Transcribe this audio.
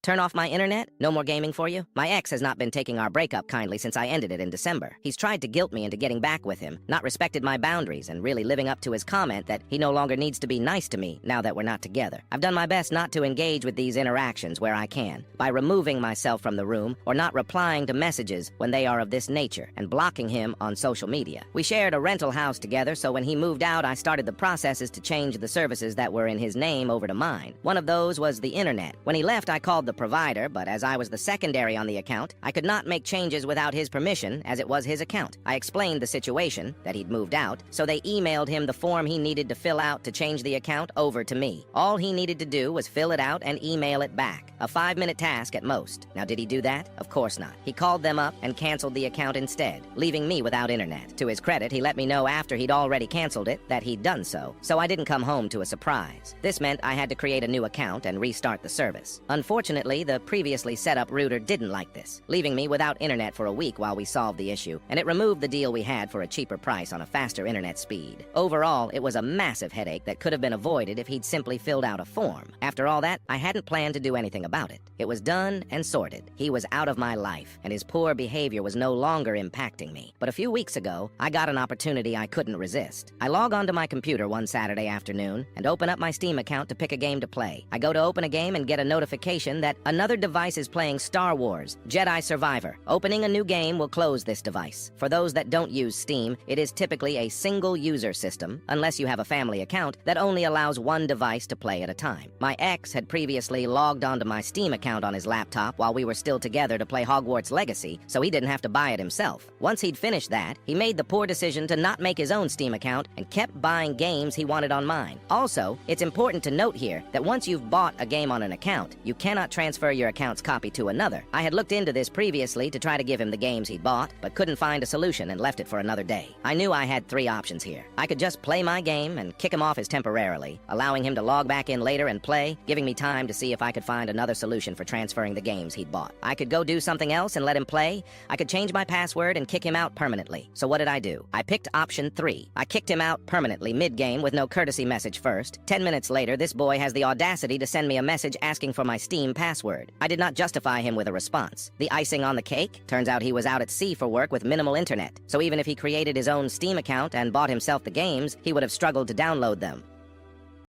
Turn off my internet? No more gaming for you? My ex has not been taking our breakup kindly since I ended it in December. He's tried to guilt me into getting back with him, not respected my boundaries, and really living up to his comment that he no longer needs to be nice to me now that we're not together. I've done my best not to engage with these interactions where I can, by removing myself from the room or not replying to messages when they are of this nature, and blocking him on social media. We shared a rental house together, so when he moved out, I started the processes to change the services that were in his name over to mine. One of those was the internet. When he left, I called the provider, but as I was the secondary on the account, I could not make changes without his permission, as it was his account. I explained the situation, that he'd moved out, so they emailed him the form he needed to fill out to change the account over to me. All he needed to do was fill it out and email it back. A 5-minute task at most. Now, did he do that? Of course not. He called them up and canceled the account instead, leaving me without internet. To his credit, he let me know after he'd already canceled it that he'd done so I didn't come home to a surprise. This meant I had to create a new account and restart the service. Unfortunately, the previously set up router didn't like this, leaving me without internet for a week while we solved the issue, and it removed the deal we had for a cheaper price on a faster internet speed. Overall, it was a massive headache that could have been avoided if he'd simply filled out a form. After all that, I hadn't planned to do anything about it. It was done and sorted. He was out of my life, and his poor behavior was no longer impacting me. But a few weeks ago, I got an opportunity I couldn't resist. I log onto my computer one Saturday afternoon and open up my Steam account to pick a game to play. I go to open a game and get a notification that another device is playing Star Wars Jedi Survivor. Opening a new game will close this device. For those that don't use Steam, it is typically a single-user system, unless you have a family account, that only allows one device to play at a time. My ex had previously logged onto my Steam account on his laptop while we were still together to play Hogwarts Legacy, so he didn't have to buy it himself. Once he'd finished that, he made the poor decision to not make his own Steam account and kept buying games he wanted on mine. Also, it's important to note here that once you've bought a game on an account, you cannot transfer your account's copy to another. I had looked into this previously to try to give him the games he'd bought, but couldn't find a solution and left it for another day. I knew I had 3 options here. I could just play my game and kick him off as temporarily, allowing him to log back in later and play, giving me time to see if I could find another solution for transferring the games he'd bought. I could go do something else and let him play. I could change my password and kick him out permanently. So what did I do? I picked option 3. I kicked him out permanently mid-game with no courtesy message first. 10 minutes later, this boy has the audacity to send me a message asking for my Steam password. I did not justify him with a response. The icing on the cake? Turns out he was out at sea for work with minimal internet. So even if he created his own Steam account and bought himself the games, he would have struggled to download them.